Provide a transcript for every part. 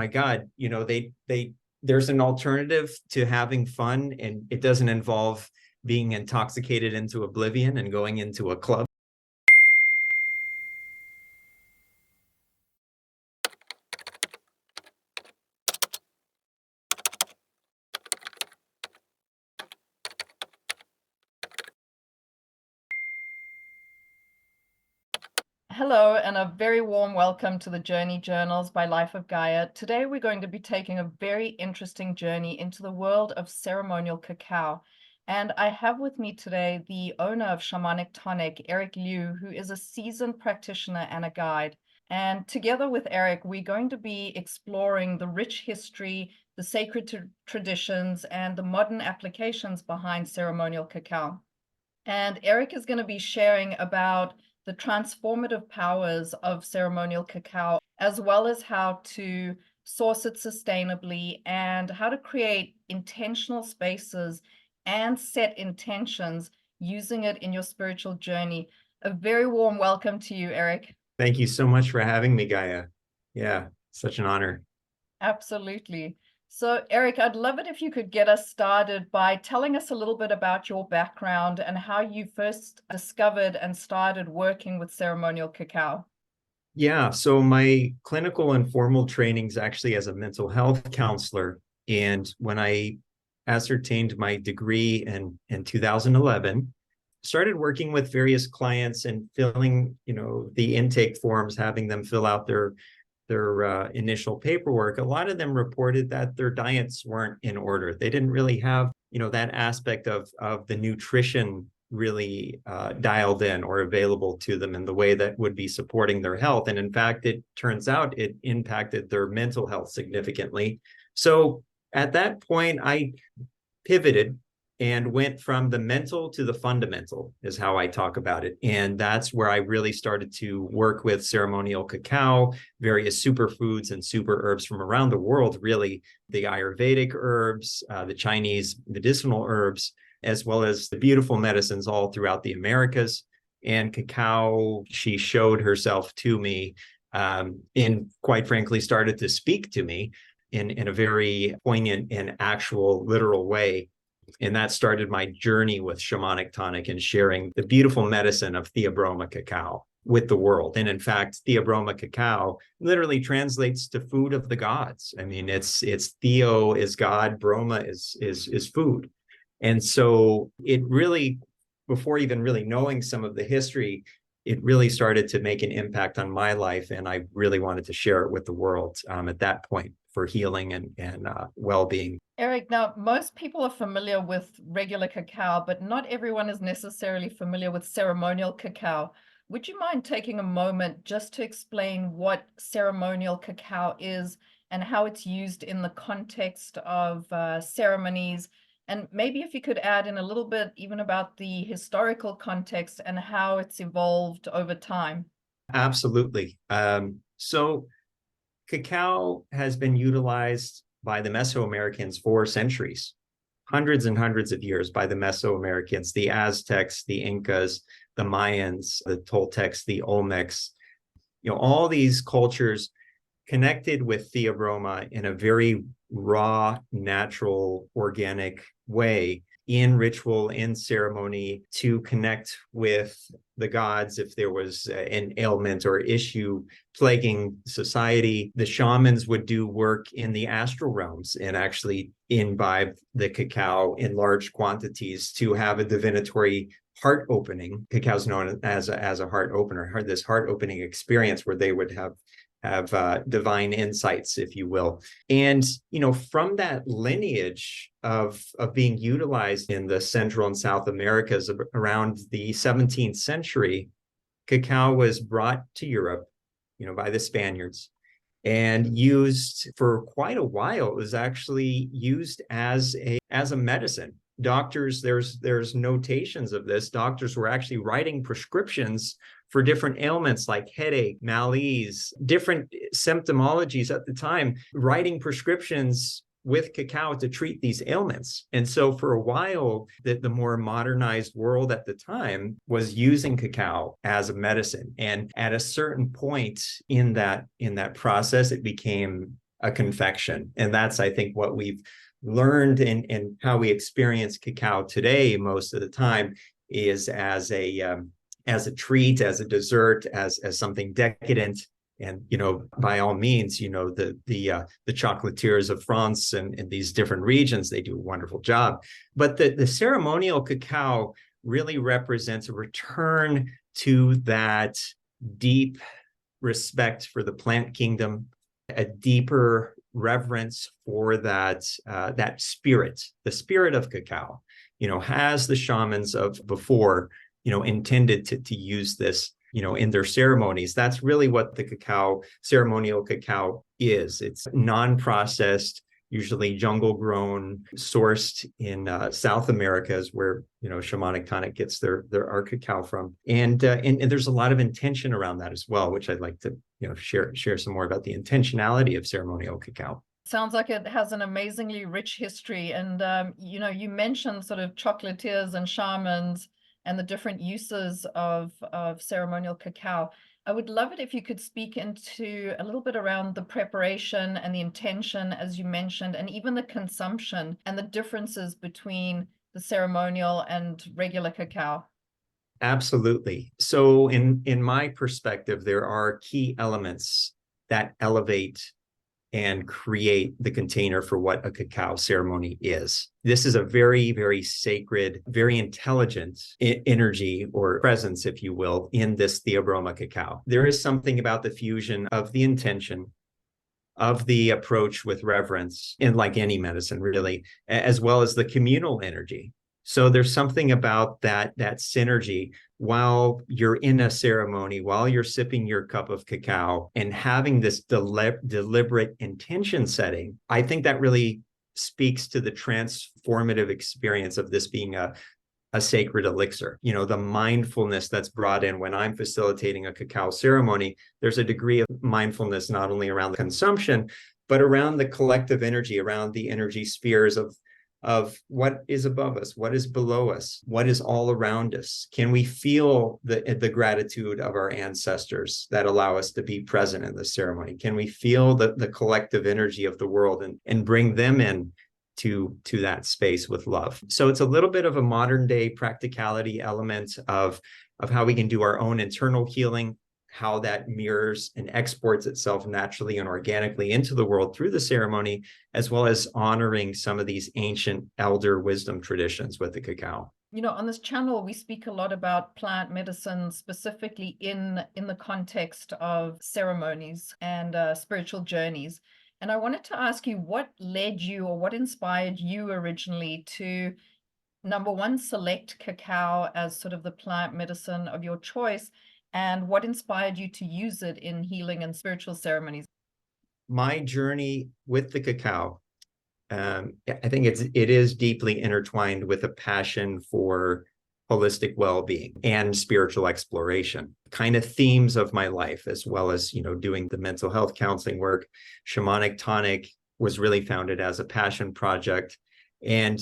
my God, there's an alternative to having fun, and it doesn't involve being intoxicated into oblivion and going into a club. Hello, and a very warm welcome to the Journey Journals by Life of Gaia. Today, we're going to be taking a very interesting journey into the world of ceremonial cacao. And I have with me today the owner of Shamanic Tonic, Erik Lieux, who is a seasoned practitioner and a guide. And together with Erik, we're going to be exploring the rich history, the sacred traditions, and the modern applications behind ceremonial cacao. And Erik is going to be sharing about the transformative powers of ceremonial cacao, as well as how to source it sustainably and how to create intentional spaces and set intentions using it in your spiritual journey. A very warm welcome to you, Erik. Thank you so much for having me, Gaia. Yeah, such an honor. Absolutely. So, Erik, I'd love it if you could get us started by telling us a little bit about your background and how you first discovered and started working with ceremonial cacao. Yeah, so my clinical and formal training is actually as a mental health counselor. And when I ascertained my degree in 2011, started working with various clients and filling, the intake forms, having them fill out their initial paperwork. A lot of them reported that their diets weren't in order. They didn't really have, that aspect of the nutrition really dialed in or available to them in the way that would be supporting their health. And in fact, it turns out it impacted their mental health significantly. So at that point, I pivoted and went from the mental to the fundamental, is how I talk about it. And that's where I really started to work with ceremonial cacao, various superfoods and super herbs from around the world, really the Ayurvedic herbs, the Chinese medicinal herbs, as well as the beautiful medicines all throughout the Americas. And cacao, she showed herself to me, and quite frankly, started to speak to me in a very poignant and actual literal way. And that started my journey with Shamanic Tonic and sharing the beautiful medicine of Theobroma cacao with the world. And in fact, Theobroma cacao literally translates to food of the gods. I mean, it's Theo is God, Broma is food. And so it really, before even really knowing some of the history, it really started to make an impact on my life. And I really wanted to share it with the world at that point for healing and well-being. Erik, now most people are familiar with regular cacao, but not everyone is necessarily familiar with ceremonial cacao. Would you mind taking a moment just to explain what ceremonial cacao is and how it's used in the context of ceremonies? And maybe if you could add in a little bit even about the historical context and how it's evolved over time. Absolutely. So cacao has been utilized by the Mesoamericans for centuries, hundreds and hundreds of years by the Mesoamericans, the Aztecs, the Incas, the Mayans, the Toltecs, the Olmecs, all these cultures connected with Theobroma in a very raw, natural, organic way in ritual, in ceremony, to connect with the gods if there was an ailment or issue plaguing society. The shamans would do work in the astral realms and actually imbibe the cacao in large quantities to have a divinatory heart opening. Cacao is known as a heart opener, this heart opening experience where they would have divine insights, if you will. And, from that lineage of being utilized in the Central and South Americas around the 17th century, cacao was brought to Europe, by the Spaniards and used for quite a while. It was actually used as a medicine. Doctors, there's notations of this. Doctors were actually writing prescriptions for different ailments like headache, malaise, different symptomologies at the time, writing prescriptions with cacao to treat these ailments. And so for a while, the more modernized world at the time was using cacao as a medicine. And at a certain point in that process, it became a confection. And that's, I think, what we've learned and how we experience cacao today most of the time is as a treat, as a dessert, as something decadent. And, by all means, the chocolatiers of France and these different regions, they do a wonderful job. But the ceremonial cacao really represents a return to that deep respect for the plant kingdom, a deeper reverence for that spirit, the spirit of cacao. Has the shamans of before, intended to use this, in their ceremonies. That's really what the ceremonial cacao is. It's non-processed, usually jungle grown, sourced in South America is where, Shamanic Tonic gets our cacao from. And there's a lot of intention around that as well, which I'd like to, share some more about the intentionality of ceremonial cacao. Sounds like it has an amazingly rich history. And, you mentioned sort of chocolatiers and shamans and the different uses of ceremonial cacao. I would love it if you could speak into a little bit around the preparation and the intention, as you mentioned, and even the consumption and the differences between the ceremonial and regular cacao. Absolutely. So in my perspective, there are key elements that elevate and create the container for what a cacao ceremony is. This is a very, very sacred, very intelligent energy or presence, if you will, in this theobroma cacao. There is something about the fusion of the intention, of the approach with reverence, and like any medicine, really, as well as the communal energy. So there's something about that synergy while you're in a ceremony, while you're sipping your cup of cacao and having this deliberate intention setting. I think that really speaks to the transformative experience of this being a sacred elixir. The mindfulness that's brought in when I'm facilitating a cacao ceremony. There's a degree of mindfulness not only around the consumption, but around the collective energy, around the energy spheres of what is above us, what is below us, what is all around us. Can we feel the gratitude of our ancestors that allow us to be present in the ceremony? Can we feel the collective energy of the world and bring them in to that space with love? So it's a little bit of a modern day practicality element of how we can do our own internal healing, how that mirrors and exports itself naturally and organically into the world through the ceremony, as well as honoring some of these ancient elder wisdom traditions with the cacao. On this channel, we speak a lot about plant medicine, specifically in the context of ceremonies and spiritual journeys. And I wanted to ask you, what led you or what inspired you originally to, number one, select cacao as sort of the plant medicine of your choice, and what inspired you to use it in healing and spiritual ceremonies? My journey with the cacao, I think it is deeply intertwined with a passion for holistic well-being and spiritual exploration, kind of themes of my life, as well as, doing the mental health counseling work. Shamanic Tonic was really founded as a passion project. And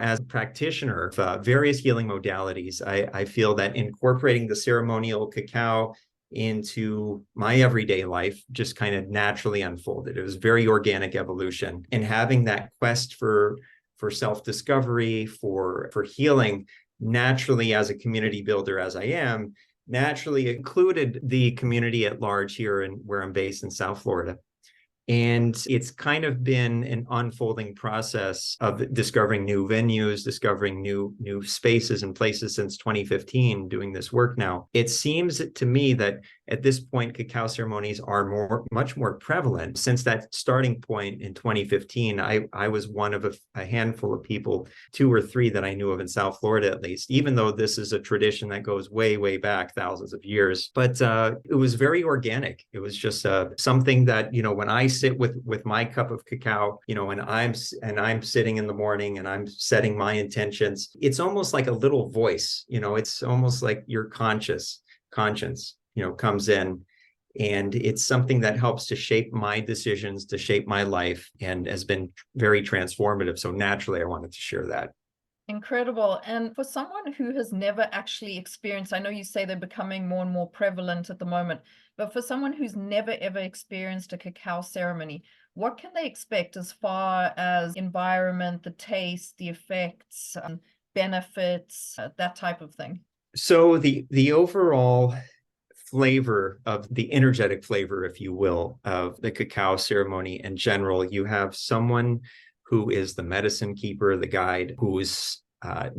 as a practitioner of various healing modalities, I feel that incorporating the ceremonial cacao into my everyday life just kind of naturally unfolded. It was very organic evolution, and having that quest for self-discovery, for healing, naturally, as a community builder as I am, naturally included the community at large here in where I'm based in South Florida. And it's kind of been an unfolding process of discovering new venues, discovering new spaces and places since 2015, doing this work now. It seems to me that at this point, cacao ceremonies are much more prevalent. Since that starting point in 2015, I was one of a handful of people, 2 or 3 that I knew of in South Florida, at least, even though this is a tradition that goes way, way back thousands of years. But it was very organic. It was just something that, when I sit with my cup of cacao, and I'm sitting in the morning and I'm setting my intentions, it's almost like a little voice. It's almost like your conscience, comes in, and it's something that helps to shape my decisions, to shape my life, and has been very transformative. So naturally, I wanted to share that. Incredible. And for someone who has never actually experienced, I know you say they're becoming more and more prevalent at the moment, but for someone who's never ever experienced a cacao ceremony, what can they expect as far as environment, the taste, the effects, benefits, that type of thing? So the overall flavor of the energetic flavor, if you will, of the cacao ceremony in general, you have someone who is the medicine keeper, the guide, who's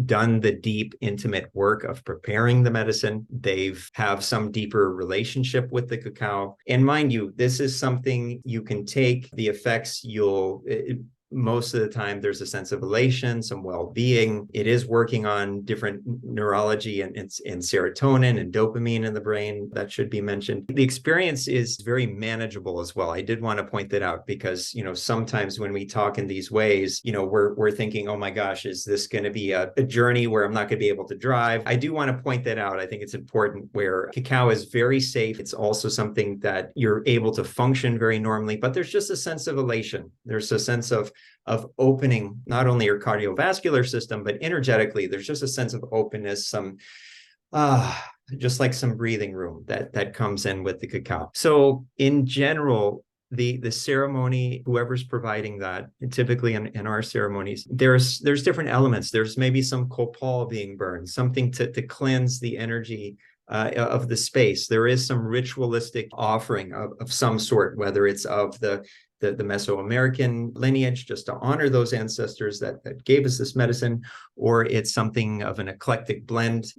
done the deep, intimate work of preparing the medicine. They've have some deeper relationship with the cacao. And mind you, this is something you can take. The effects most of the time there's a sense of elation, some well-being. It is working on different neurology and serotonin and dopamine in the brain. That should be mentioned. The experience is very manageable as well. I did want to point that out because, sometimes when we talk in these ways, we're thinking, oh my gosh, is this going to be a journey where I'm not going to be able to drive? I do want to point that out. I think it's important where cacao is very safe. It's also something that you're able to function very normally, but there's just a sense of elation. There's a sense of opening not only your cardiovascular system, but energetically, there's just a sense of openness, some just like some breathing room that comes in with the cacao. So in general, the ceremony, whoever's providing that, typically in our ceremonies, there's different elements. There's maybe some copal being burned, something to cleanse the energy of the space. There is some ritualistic offering of some sort, whether it's of the Mesoamerican lineage, just to honor those ancestors that gave us this medicine, or it's something of an eclectic blend.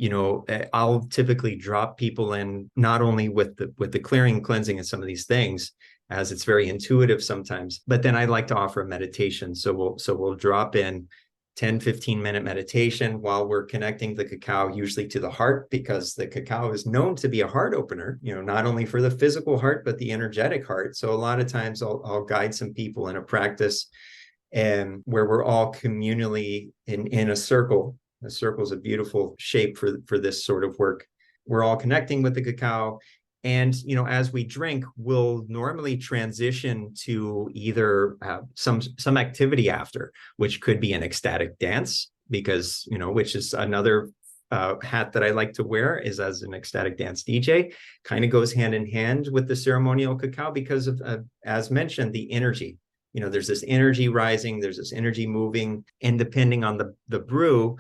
I'll typically drop people in not only with the clearing, cleansing, and some of these things, as it's very intuitive sometimes, but then I like to offer a meditation. So we'll drop in 10-15-minute meditation while we're connecting the cacao, usually to the heart, because the cacao is known to be a heart opener, not only for the physical heart, but the energetic heart. So a lot of times I'll guide some people in a practice and where we're all communally in a circle. A circle is a beautiful shape for this sort of work. We're all connecting with the cacao. And, as we drink, we'll normally transition to either some activity after, which could be an ecstatic dance, because, which is another hat that I like to wear, is as an ecstatic dance DJ. Kind of goes hand in hand with the ceremonial cacao because of, as mentioned, the energy. There's this energy rising, there's this energy moving, and depending on the brew,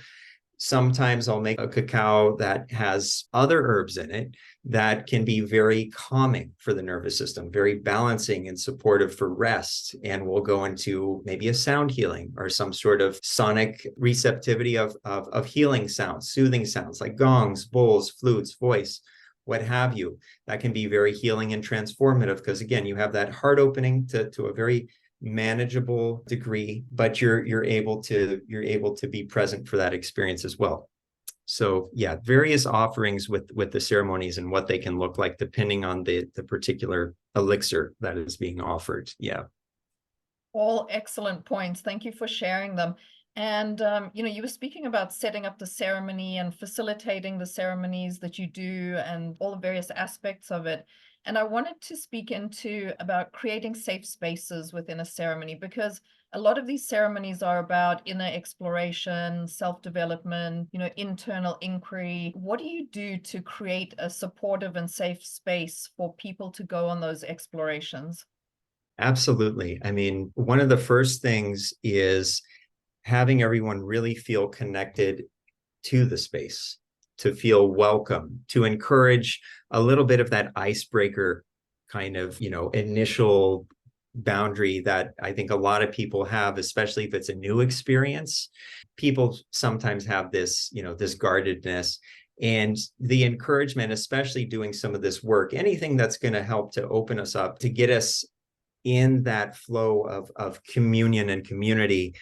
sometimes I'll make a cacao that has other herbs in it that can be very calming for the nervous system, very balancing and supportive for rest. And we'll go into maybe a sound healing or some sort of sonic receptivity of healing sounds, soothing sounds like gongs, bowls, flutes, voice, what have you. That can be very healing and transformative because, again, you have that heart opening to a very manageable degree, but you're able to be present for that experience as well. So yeah, various offerings with the ceremonies and what they can look like depending on the particular elixir that is being offered. Yeah. All excellent points. Thank you for sharing them. And you were speaking about setting up the ceremony and facilitating the ceremonies that you do and all the various aspects of it. And I wanted to speak about creating safe spaces within a ceremony, because a lot of these ceremonies are about inner exploration, self-development, internal inquiry. What do you do to create a supportive and safe space for people to go on those explorations? Absolutely. I mean, one of the first things is having everyone really feel connected to the space, to feel welcome, to encourage a little bit of that icebreaker kind of, initial boundary that I think a lot of people have, especially if it's a new experience. People sometimes have this, this guardedness, and the encouragement, especially doing some of this work, anything that's going to help to open us up, to get us in that flow of communion and community.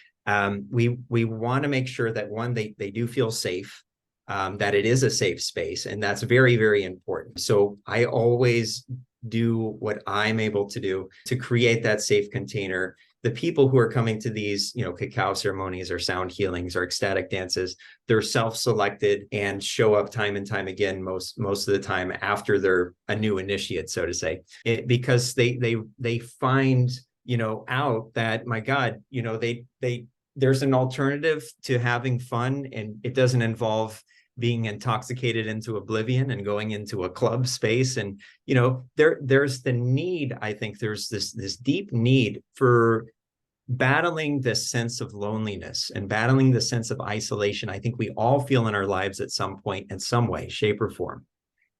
We want to make sure that, one, they do feel safe, that it is a safe space. And that's very, very important. So I always do what I'm able to do to create that safe container. The people who are coming to these, cacao ceremonies or sound healings or ecstatic dances, they're self-selected and show up time and time again, most of the time after they're a new initiate, so to say, because they find, out that, my God, there's an alternative to having fun, and it doesn't involve being intoxicated into oblivion and going into a club space. And, there's the need, I think there's this deep need for battling this sense of loneliness and battling the sense of isolation. I think we all feel in our lives at some point, in some way, shape, or form.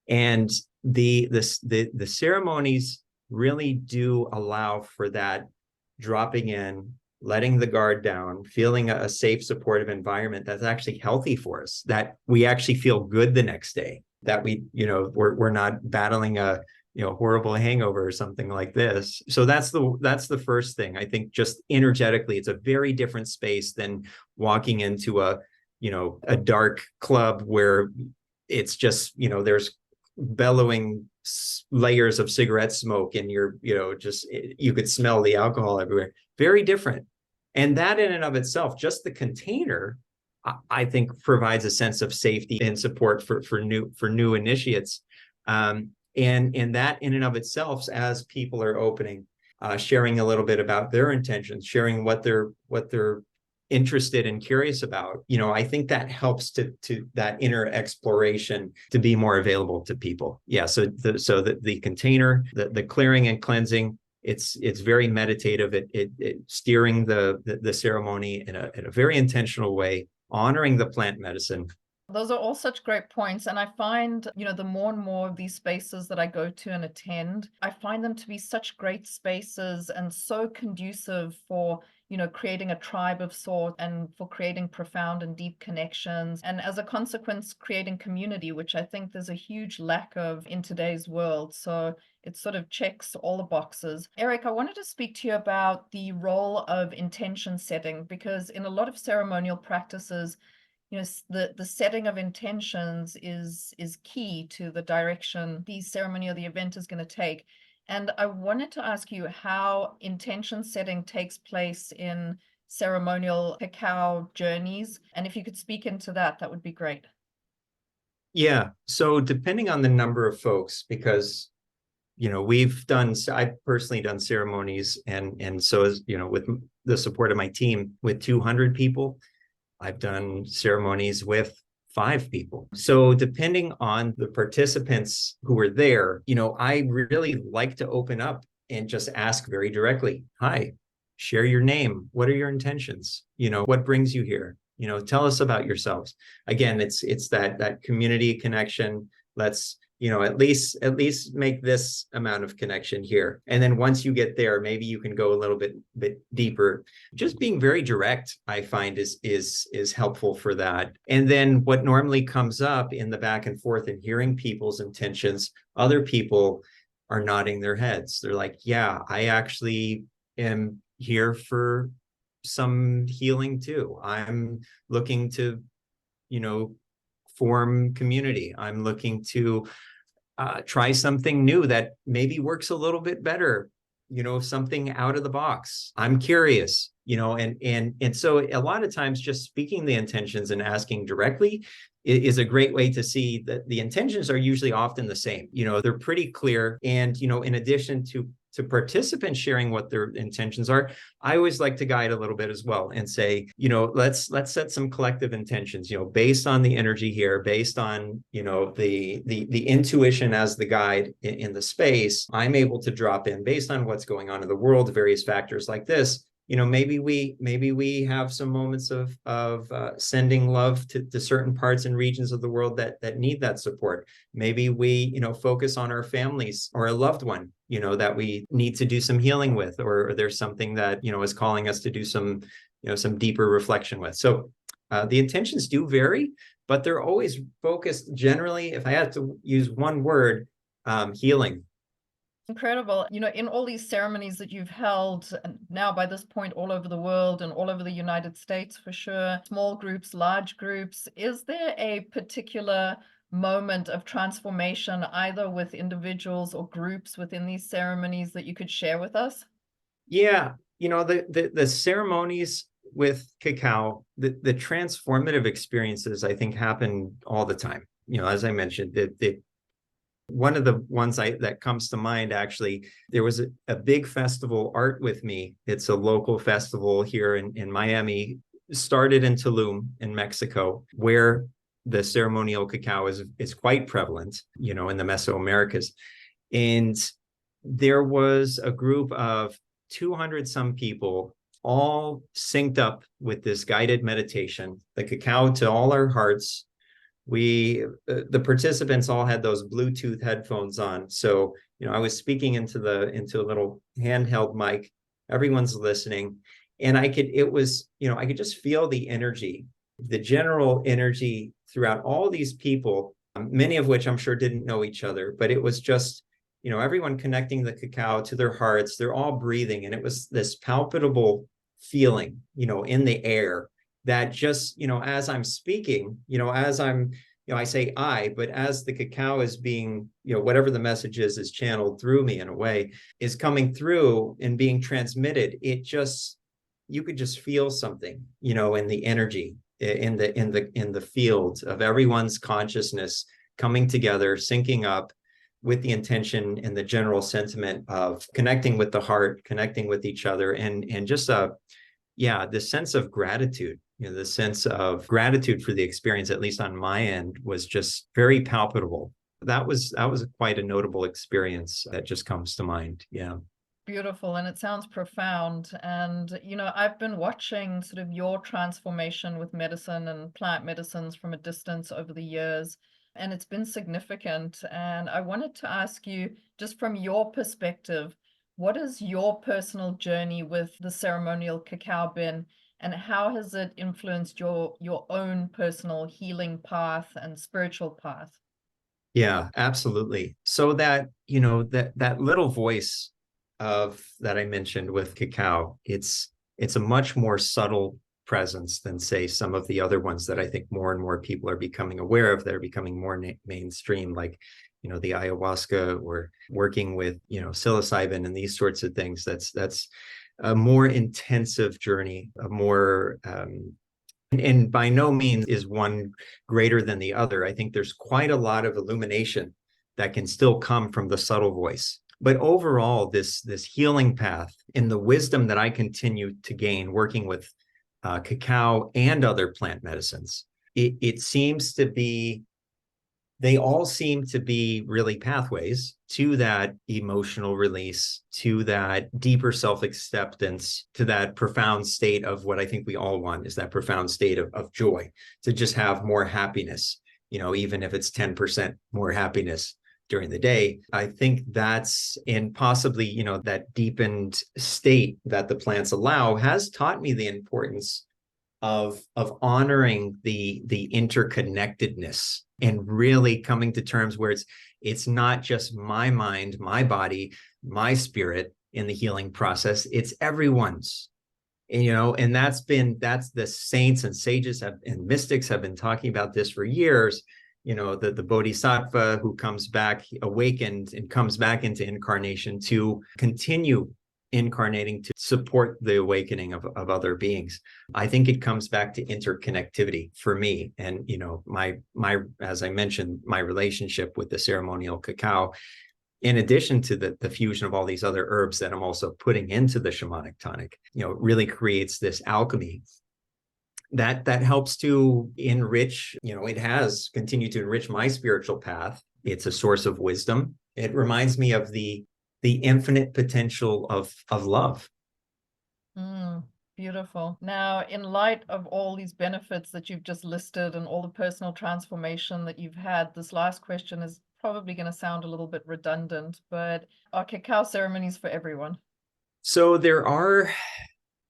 And the ceremonies really do allow for that dropping in, letting the guard down, feeling a safe, supportive environment that's actually healthy for us, that we actually feel good the next day, that we're not battling a horrible hangover or something like this. So that's the first thing. I think just energetically, it's a very different space than walking into a dark club where it's just, there's bellowing layers of cigarette smoke and you could smell the alcohol everywhere. Very different. And that in and of itself, just the container, I think provides a sense of safety and support for new initiates. And that in and of itself, as people are opening, sharing a little bit about their intentions, sharing what they're interested and curious about, I think that helps to that inner exploration to be more available to people. Yeah. So the container, the clearing and cleansing, it's very meditative. It steering the ceremony in a very intentional way, honoring the plant medicine. Those are all such great points. And I find, the more and more of these spaces that I go to and attend, I find them to be such great spaces and so conducive for, creating a tribe of sort and for creating profound and deep connections. And as a consequence, creating community, which I think there's a huge lack of in today's world. So it sort of checks all the boxes. Erik, I wanted to speak to you about the role of intention setting, because in a lot of ceremonial practices, the setting of intentions is key to the direction the ceremony or the event is going to take. And I wanted to ask you how intention setting takes place in ceremonial cacao journeys. And if you could speak into that, that would be great. Yeah. So depending on the number of folks, because I've personally done ceremonies, and so as with the support of my team, with 200 people. I've done ceremonies with 5 people. So depending on the participants who are there, I really like to open up and just ask very directly, hi, share your name. What are your intentions? What brings you here? Tell us about yourselves. Again, it's that community connection. Let's at least make this amount of connection here. And then once you get there, maybe you can go a little bit deeper. Just being very direct, I find is helpful for that. And then what normally comes up in the back and forth and hearing people's intentions, other people are nodding their heads. They're like, yeah, I actually am here for some healing too. I'm looking to, form community. I'm looking to try something new that maybe works a little bit better, something out of the box. I'm curious, and so a lot of times just speaking the intentions and asking directly is a great way to see that the intentions are usually often the same. They're pretty clear. And, in addition to participants sharing what their intentions are, I always like to guide a little bit as well and say, let's set some collective intentions, based on the energy here, based on, the intuition as the guide in the space. I'm able to drop in based on what's going on in the world, various factors like this. Maybe we have some moments of sending love to certain parts and regions of the world that need that support. Maybe we, focus on our families or a loved one, that we need to do some healing with, or there's something that, is calling us to do some deeper reflection with. So the intentions do vary, but they're always focused generally, if I had to use one word, healing. Incredible. In all these ceremonies that you've held now by this point all over the world and all over the United States for sure, small groups, large groups, is there a particular moment of transformation either with individuals or groups within these ceremonies that you could share with us? Yeah, the ceremonies with cacao, the transformative experiences, I think, happen all the time. As I mentioned, one of the ones that comes to mind, actually, there was a big festival, Art With Me. It's a local festival here in Miami, started in Tulum in Mexico, where the ceremonial cacao is quite prevalent, in the Mesoamericas. And there was a group of 200 some people all synced up with this guided meditation, the cacao to all our hearts. The participants all had those Bluetooth headphones on. So, I was speaking into a little handheld mic. Everyone's listening. And I could just feel the energy, the general energy throughout all these people, many of which I'm sure didn't know each other, but it was just, everyone connecting the cacao to their hearts. They're all breathing. And it was this palpable feeling, in the air that just, as I'm speaking, as I'm, I say I, but as the cacao is being, whatever the message is channeled through me in a way, is coming through and being transmitted. You could just feel something, in the energy, in the field of everyone's consciousness coming together, syncing up with the intention and the general sentiment of connecting with the heart, connecting with each other, and just this sense of gratitude. The sense of gratitude for the experience, at least on my end, was just very palpable. That was quite a notable experience that just comes to mind. Yeah. Beautiful. And it sounds profound. And, I've been watching sort of your transformation with medicine and plant medicines from a distance over the years, and it's been significant. And I wanted to ask you, just from your perspective, what has your personal journey with the ceremonial cacao been, and how has it influenced your own personal healing path and spiritual path? Yeah, absolutely. So that, that little voice that I mentioned with cacao, it's a much more subtle presence than, say, some of the other ones that I think more and more people are becoming aware of. They're becoming more mainstream, like, the ayahuasca, or working with, psilocybin and these sorts of things. That's a more intensive journey, a more and by no means is one greater than the other. I think there's quite a lot of illumination that can still come from the subtle voice. But overall, this healing path and the wisdom that I continue to gain working with cacao and other plant medicines, it seems to be, they all seem to be really pathways to that emotional release, to that deeper self-acceptance, to that profound state of what I think we all want, is that profound state of joy, to just have more happiness, even if it's 10% more happiness during the day. I think that's, and possibly, that deepened state that the plants allow has taught me the importance of honoring the interconnectedness, and really coming to terms where it's not just my mind, my body, my spirit in the healing process, it's everyone's. And that's the saints and sages and mystics have been talking about this for years. The bodhisattva who comes back awakened and comes back into incarnation to continue incarnating to support the awakening of other beings. I think it comes back to interconnectivity for me. And, my, as I mentioned, my relationship with the ceremonial cacao, in addition to the fusion of all these other herbs that I'm also putting into the shamanic tonic, really creates this alchemy that helps to enrich, it has continued to enrich my spiritual path. It's a source of wisdom. It reminds me of the infinite potential of love. Beautiful. Now, in light of all these benefits that you've just listed and all the personal transformation that you've had, this last question is probably going to sound a little bit redundant, but are cacao ceremonies for everyone? So there are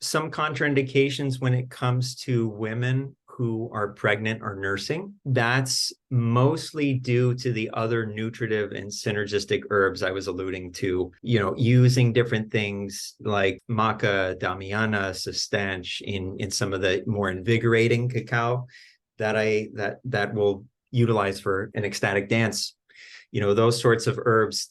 some contraindications when it comes to women who are pregnant or nursing. That's mostly due to the other nutritive and synergistic herbs I was alluding to, using different things like maca, damiana, sustanche in some of the more invigorating cacao that will utilize for an ecstatic dance. Those sorts of herbs,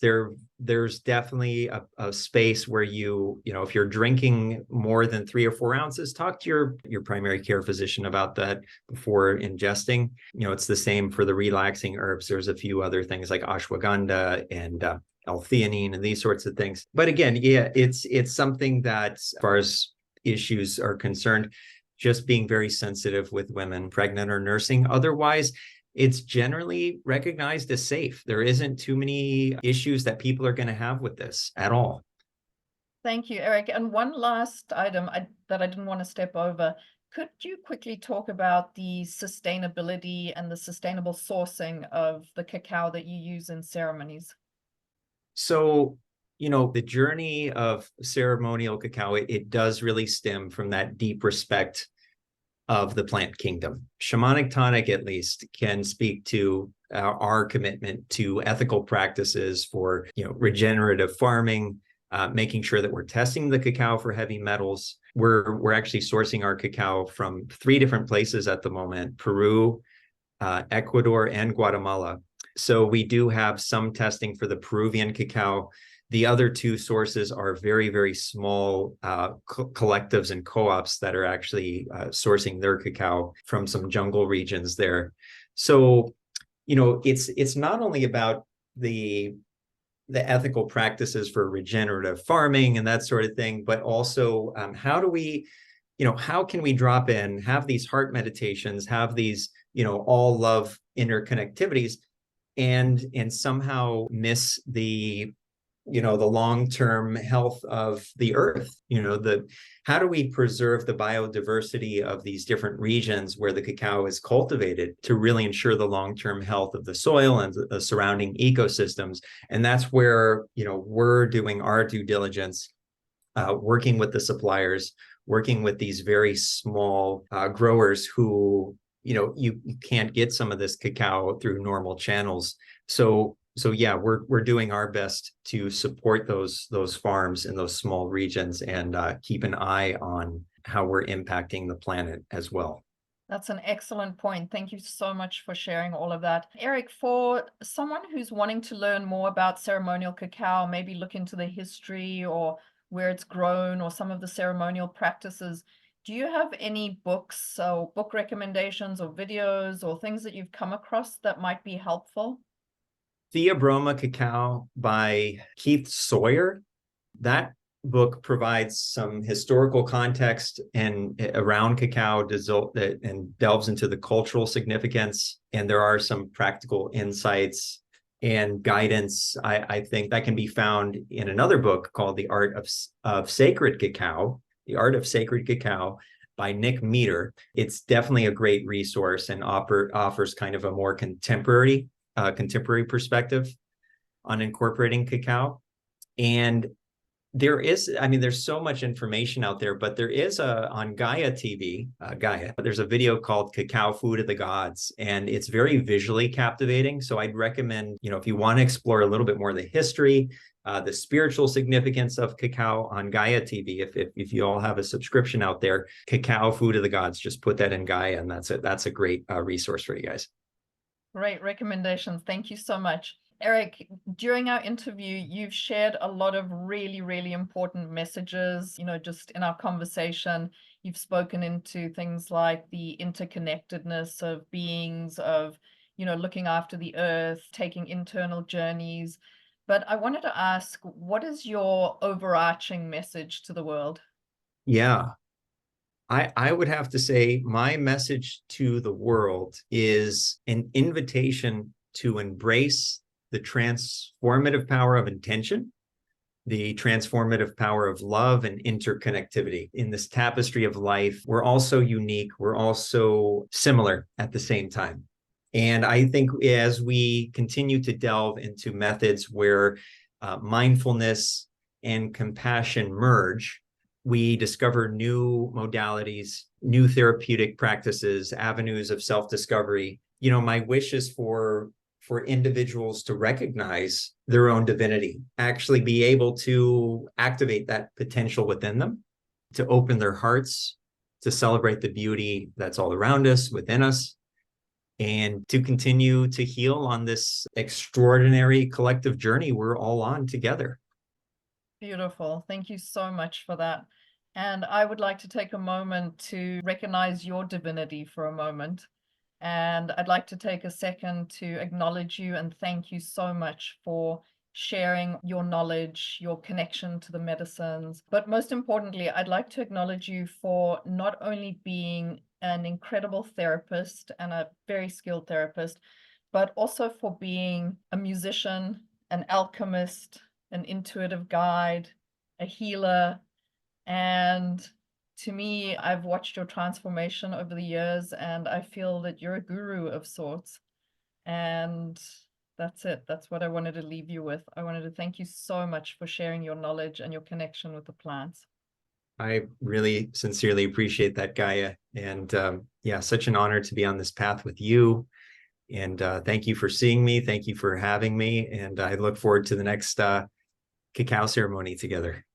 there's definitely a space where if you're drinking more than 3 or 4 ounces, talk to your primary care physician about that before ingesting. It's the same for the relaxing herbs. There's a few other things like ashwagandha and L-theanine and these sorts of things. But again, yeah, it's something that, as far as issues are concerned, just being very sensitive with women pregnant or nursing. Otherwise, it's generally recognized as safe. There isn't too many issues that people are going to have with this at all. Thank you, Erik. And one last item that I didn't want to step over. Could you quickly talk about the sustainability and the sustainable sourcing of the cacao that you use in ceremonies? So, the journey of ceremonial cacao, it does really stem from that deep respect of the plant kingdom. Shamanic Tonic, at least, can speak to our commitment to ethical practices for, regenerative farming, making sure that we're testing the cacao for heavy metals. We're actually sourcing our cacao from 3 different places at the moment: Peru, Ecuador, and Guatemala. So we do have some testing for the Peruvian cacao. The other 2 sources are very, very small collectives and co-ops that are actually sourcing their cacao from some jungle regions there. So, it's not only about the ethical practices for regenerative farming and that sort of thing, but also how can we drop in, have these heart meditations, have these, all love interconnectivities, and somehow miss the long-term health of the earth. How do we preserve the biodiversity of these different regions where the cacao is cultivated to really ensure the long-term health of the soil and the surrounding ecosystems? And that's where, we're doing our due diligence, working with the suppliers, working with these very small growers who, you can't get some of this cacao through normal channels. So yeah, we're doing our best to support those farms in those small regions and keep an eye on how we're impacting the planet as well. That's an excellent point. Thank you so much for sharing all of that. Erik, for someone who's wanting to learn more about ceremonial cacao, maybe look into the history or where it's grown or some of the ceremonial practices, do you have any books or book recommendations or videos or things that you've come across that might be helpful? Theobroma Cacao by Keith Sawyer. That book provides some historical context and around cacao and delves into the cultural significance. And there are some practical insights and guidance. I think that can be found in another book called The Art of Sacred Cacao, The Art of Sacred Cacao by Nick Meter. It's definitely a great resource and offers kind of a more contemporary perspective on incorporating cacao. And there's so much information out there, but there is on Gaia TV, there's a video called Cacao Food of the Gods, and it's very visually captivating. So I'd recommend, if you want to explore a little bit more of the history, the spiritual significance of cacao on Gaia TV. If you all have a subscription out there, Cacao Food of the Gods, just put that in Gaia, and that's a great resource for you guys. Great recommendations. Thank you so much. Erik, during our interview, you've shared a lot of really, really important messages, just in our conversation. You've spoken into things like the interconnectedness of beings, of, looking after the earth, taking internal journeys. But I wanted to ask, what is your overarching message to the world? Yeah. I would have to say my message to the world is an invitation to embrace the transformative power of intention, the transformative power of love and interconnectivity. In this tapestry of life, we're all so unique. We're all so similar at the same time. And I think as we continue to delve into methods where mindfulness and compassion merge, we discover new modalities, new therapeutic practices, avenues of self-discovery. My wish is for individuals to recognize their own divinity, actually be able to activate that potential within them, to open their hearts, to celebrate the beauty that's all around us, within us, and to continue to heal on this extraordinary collective journey we're all on together. Beautiful. Thank you so much for that. And I would like to take a moment to recognize your divinity for a moment. And I'd like to take a second to acknowledge you and thank you so much for sharing your knowledge, your connection to the medicines. But most importantly, I'd like to acknowledge you for not only being an incredible therapist and a very skilled therapist, but also for being a musician, an alchemist, an intuitive guide, a healer. And to me, I've watched your transformation over the years, and I feel that you're a guru of sorts. And that's it. That's what I wanted to leave you with. I wanted to thank you so much for sharing your knowledge and your connection with the plants. I really sincerely appreciate that, Gaia. And yeah, such an honor to be on this path with you. And thank you for seeing me. Thank you for having me. And I look forward to the next cacao ceremony together.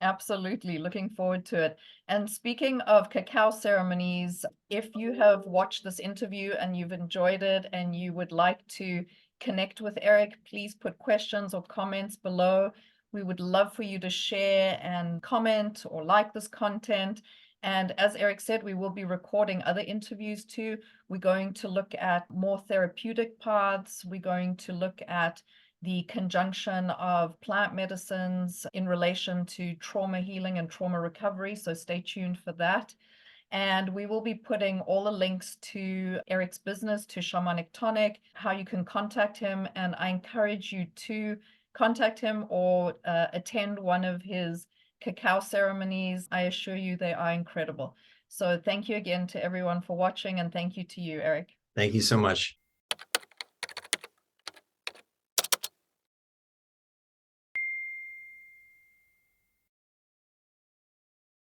Absolutely. Looking forward to it. And speaking of cacao ceremonies, if you have watched this interview and you've enjoyed it and you would like to connect with Erik, please put questions or comments below. We would love for you to share and comment or like this content. And as Erik said, we will be recording other interviews too. We're going to look at more therapeutic paths. We're going to look at the conjunction of plant medicines in relation to trauma healing and trauma recovery. So stay tuned for that. And we will be putting all the links to Erik's business, to Shamanic Tonic, how you can contact him. And I encourage you to contact him or attend one of his cacao ceremonies. I assure you they are incredible. So thank you again to everyone for watching, and thank you to you, Erik. Thank you so much.